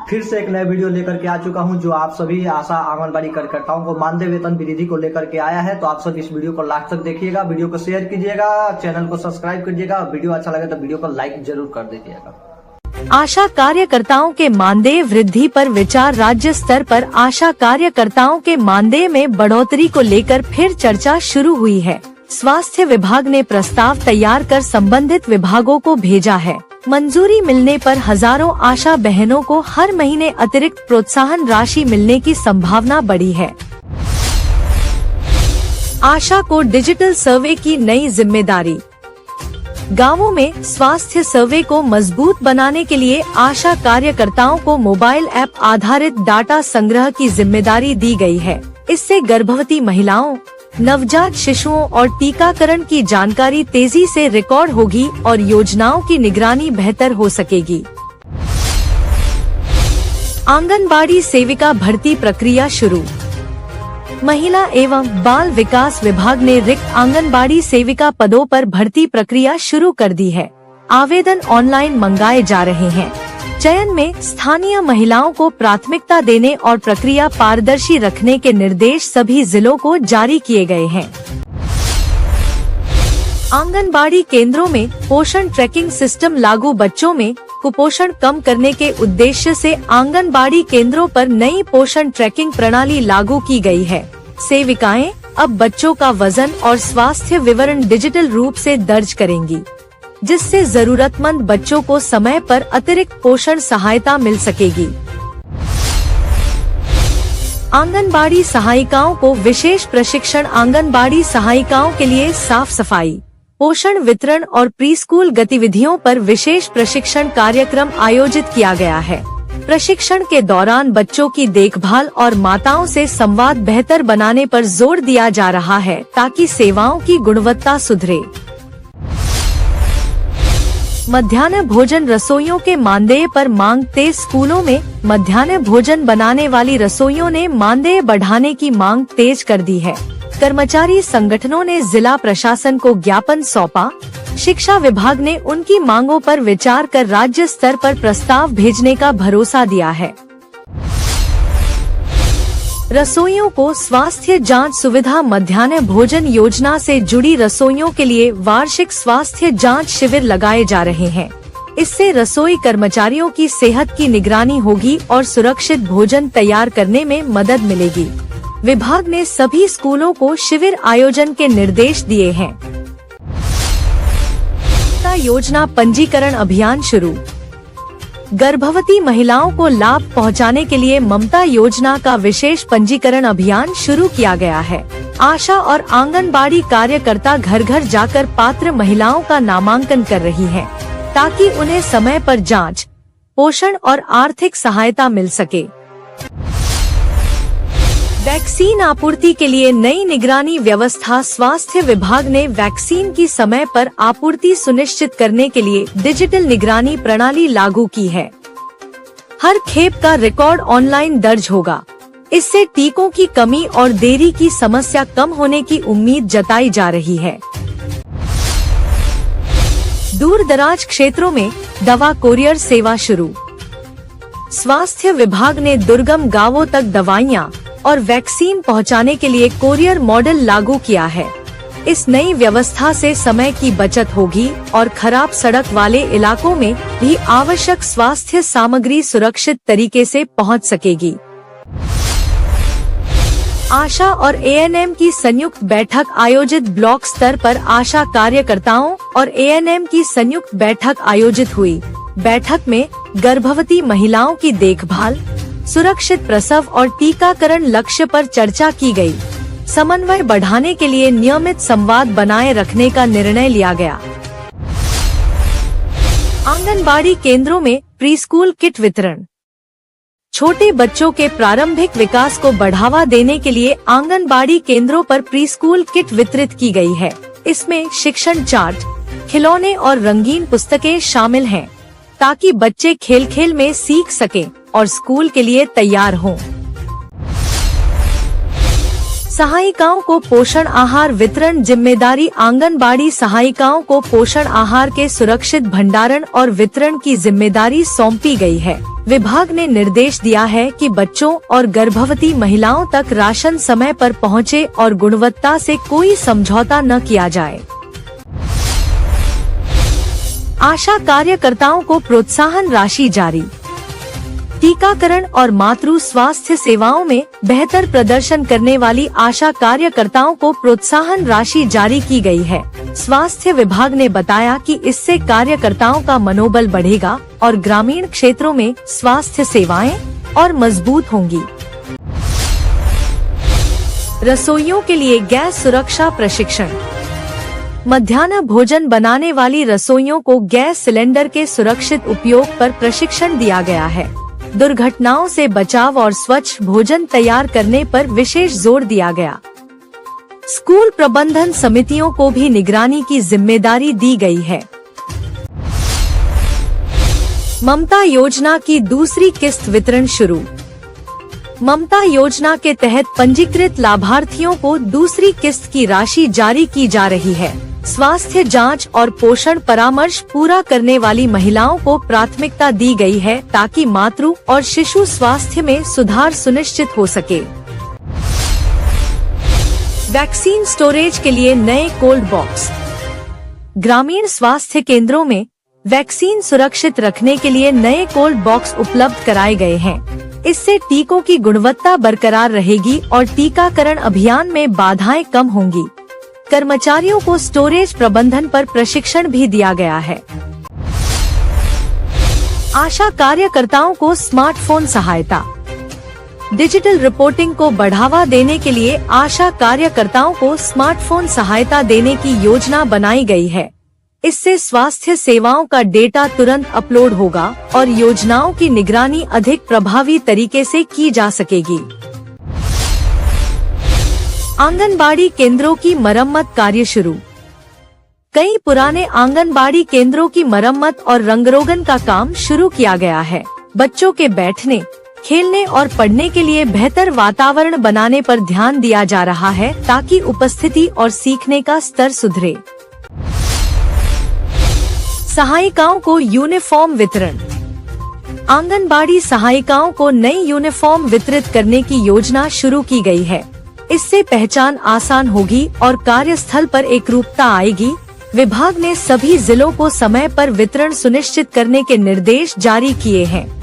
फिर से एक नया वीडियो लेकर के आ चुका हूं जो आप सभी आशा आंगनबाड़ी कार्यकर्ताओं को मानदेय वेतन वृद्धि को लेकर के आया है। तो आप सब इस वीडियो को लास्ट तक देखिएगा, वीडियो को शेयर कीजिएगा, चैनल को सब्सक्राइब कीजिएगा, वीडियो अच्छा लगे तो वीडियो को लाइक जरूर कर दीजिएगा। आशा कार्यकर्ताओं के मानदेय वृद्धि पर विचार। राज्य स्तर पर आशा कार्यकर्ताओं के मानदेय में बढ़ोतरी को लेकर फिर चर्चा शुरू हुई है। स्वास्थ्य विभाग ने प्रस्ताव तैयार कर संबंधित विभागों को भेजा है। मंजूरी मिलने पर हजारों आशा बहनों को हर महीने अतिरिक्त प्रोत्साहन राशि मिलने की संभावना बढ़ी है। आशा को डिजिटल सर्वे की नई जिम्मेदारी। गांवों में स्वास्थ्य सर्वे को मजबूत बनाने के लिए आशा कार्यकर्ताओं को मोबाइल ऐप आधारित डाटा संग्रह की जिम्मेदारी दी गई है। इससे गर्भवती महिलाओं, नवजात शिशुओं और टीकाकरण की जानकारी तेजी से रिकॉर्ड होगी और योजनाओं की निगरानी बेहतर हो सकेगी। आंगनबाड़ी सेविका भर्ती प्रक्रिया शुरू। महिला एवं बाल विकास विभाग ने रिक्त आंगनबाड़ी सेविका पदों पर भर्ती प्रक्रिया शुरू कर दी है। आवेदन ऑनलाइन मंगाए जा रहे हैं। चयन में स्थानीय महिलाओं को प्राथमिकता देने और प्रक्रिया पारदर्शी रखने के निर्देश सभी जिलों को जारी किए गए हैं। आंगनबाड़ी केंद्रों में पोषण ट्रैकिंग सिस्टम लागू। बच्चों में कुपोषण कम करने के उद्देश्य से आंगनबाड़ी केंद्रों पर नई पोषण ट्रैकिंग प्रणाली लागू की गई है। सेविकाएं अब बच्चों का वजन और स्वास्थ्य विवरण डिजिटल रूप से दर्ज करेंगी, जिससे जरूरतमंद बच्चों को समय पर अतिरिक्त पोषण सहायता मिल सकेगी। आंगनबाड़ी सहायिकाओं को विशेष प्रशिक्षण। आंगनबाड़ी सहायिकाओं के लिए साफ सफाई, पोषण वितरण और प्रीस्कूल गतिविधियों पर विशेष प्रशिक्षण कार्यक्रम आयोजित किया गया है। प्रशिक्षण के दौरान बच्चों की देखभाल और माताओं से संवाद बेहतर बनाने पर जोर दिया जा रहा है ताकि सेवाओं की गुणवत्ता सुधरे। मध्याह्न भोजन। रसोइयों के मानदेय पर मांग तेज। स्कूलों में मध्याह्न भोजन बनाने वाली रसोइयों ने मानदेय बढ़ाने की मांग तेज कर दी है। कर्मचारी संगठनों ने जिला प्रशासन को ज्ञापन सौंपा। शिक्षा विभाग ने उनकी मांगों पर विचार कर राज्य स्तर पर प्रस्ताव भेजने का भरोसा दिया है। रसोइयों को स्वास्थ्य जांच सुविधा। मध्याह्न भोजन योजना से जुड़ी रसोइयों के लिए वार्षिक स्वास्थ्य जांच शिविर लगाए जा रहे हैं। इससे रसोई कर्मचारियों की सेहत की निगरानी होगी और सुरक्षित भोजन तैयार करने में मदद मिलेगी। विभाग ने सभी स्कूलों को शिविर आयोजन के निर्देश दिए हैं। योजना पंजीकरण अभियान शुरू। गर्भवती महिलाओं को लाभ पहुंचाने के लिए ममता योजना का विशेष पंजीकरण अभियान शुरू किया गया है। आशा और आंगनबाड़ी कार्यकर्ता घर घर जाकर पात्र महिलाओं का नामांकन कर रही हैं, ताकि उन्हें समय पर जांच, पोषण और आर्थिक सहायता मिल सके। वैक्सीन आपूर्ति के लिए नई निगरानी व्यवस्था। स्वास्थ्य विभाग ने वैक्सीन की समय पर आपूर्ति सुनिश्चित करने के लिए डिजिटल निगरानी प्रणाली लागू की है। हर खेप का रिकॉर्ड ऑनलाइन दर्ज होगा। इससे टीकों की कमी और देरी की समस्या कम होने की उम्मीद जताई जा रही है। दूर दराज क्षेत्रों में दवा कोरियर सेवा शुरू। स्वास्थ्य विभाग ने दुर्गम गांवों तक दवाइयां और वैक्सीन पहुंचाने के लिए कोरियर मॉडल लागू किया है। इस नई व्यवस्था से समय की बचत होगी और खराब सड़क वाले इलाकों में भी आवश्यक स्वास्थ्य सामग्री सुरक्षित तरीके से पहुंच सकेगी। आशा और एएनएम की संयुक्त बैठक आयोजित। ब्लॉक स्तर पर आशा कार्यकर्ताओं और एएनएम की संयुक्त बैठक आयोजित हुई। बैठक में गर्भवती महिलाओं की देखभाल, सुरक्षित प्रसव और टीकाकरण लक्ष्य पर चर्चा की गई। समन्वय बढ़ाने के लिए नियमित संवाद बनाए रखने का निर्णय लिया गया। आंगनबाड़ी केंद्रों में प्रीस्कूल किट वितरण। छोटे बच्चों के प्रारंभिक विकास को बढ़ावा देने के लिए आंगनबाड़ी केंद्रों पर प्रीस्कूल किट वितरित की गई है। इसमें शिक्षण चार्ट, खिलौने और रंगीन पुस्तकें शामिल हैं, ताकि बच्चे खेल खेल में सीख सकें और स्कूल के लिए तैयार हों। सहायिकाओं को पोषण आहार वितरण जिम्मेदारी आंगनबाड़ी सहायिकाओं को पोषण आहार के सुरक्षित भंडारण और वितरण की जिम्मेदारी सौंपी गई है। विभाग ने निर्देश दिया है कि बच्चों और गर्भवती महिलाओं तक राशन समय पर पहुंचे और गुणवत्ता से कोई समझौता न किया जाए। आशा कार्यकर्ताओं को प्रोत्साहन राशि जारी। टीकाकरण और मातृ स्वास्थ्य सेवाओं में बेहतर प्रदर्शन करने वाली आशा कार्यकर्ताओं को प्रोत्साहन राशि जारी की गई है। स्वास्थ्य विभाग ने बताया कि इससे कार्यकर्ताओं का मनोबल बढ़ेगा और ग्रामीण क्षेत्रों में स्वास्थ्य सेवाएं और मजबूत होंगी। रसोइयों के लिए गैस सुरक्षा प्रशिक्षण। मध्याह्न भोजन बनाने वाली रसोइयों को गैस सिलेंडर के सुरक्षित उपयोग पर प्रशिक्षण दिया गया है। दुर्घटनाओं से बचाव और स्वच्छ भोजन तैयार करने पर विशेष जोर दिया गया। स्कूल प्रबंधन समितियों को भी निगरानी की जिम्मेदारी दी गई है। ममता योजना की दूसरी किस्त वितरण शुरू। ममता योजना के तहत पंजीकृत लाभार्थियों को दूसरी किस्त की राशि जारी की जा रही है। स्वास्थ्य जांच और पोषण परामर्श पूरा करने वाली महिलाओं को प्राथमिकता दी गई है ताकि मातृ और शिशु स्वास्थ्य में सुधार सुनिश्चित हो सके। वैक्सीन स्टोरेज के लिए नए कोल्ड बॉक्स। ग्रामीण स्वास्थ्य केंद्रों में वैक्सीन सुरक्षित रखने के लिए नए कोल्ड बॉक्स उपलब्ध कराए गए हैं। इससे टीकों की गुणवत्ता बरकरार रहेगी और टीकाकरण अभियान में बाधाएं कम होंगी। कर्मचारियों को स्टोरेज प्रबंधन पर प्रशिक्षण भी दिया गया है। आशा कार्यकर्ताओं को स्मार्टफोन सहायता। डिजिटल रिपोर्टिंग को बढ़ावा देने के लिए आशा कार्यकर्ताओं को स्मार्टफोन सहायता देने की योजना बनाई गई है। इससे स्वास्थ्य सेवाओं का डेटा तुरंत अपलोड होगा और योजनाओं की निगरानी अधिक प्रभावी तरीके से की जा सकेगी। आंगनबाड़ी केंद्रों की मरम्मत कार्य शुरू। कई पुराने आंगनबाड़ी केंद्रों की मरम्मत और रंगरोगन का काम शुरू किया गया है। बच्चों के बैठने, खेलने और पढ़ने के लिए बेहतर वातावरण बनाने पर ध्यान दिया जा रहा है ताकि उपस्थिति और सीखने का स्तर सुधरे। सहायिकाओं को यूनिफॉर्म वितरण। आंगनबाड़ी सहायिकाओं को नई यूनिफॉर्म वितरित करने की योजना शुरू की गई है। इससे पहचान आसान होगी और कार्यस्थल पर एकरूपता आएगी। विभाग ने सभी जिलों को समय पर वितरण सुनिश्चित करने के निर्देश जारी किए हैं।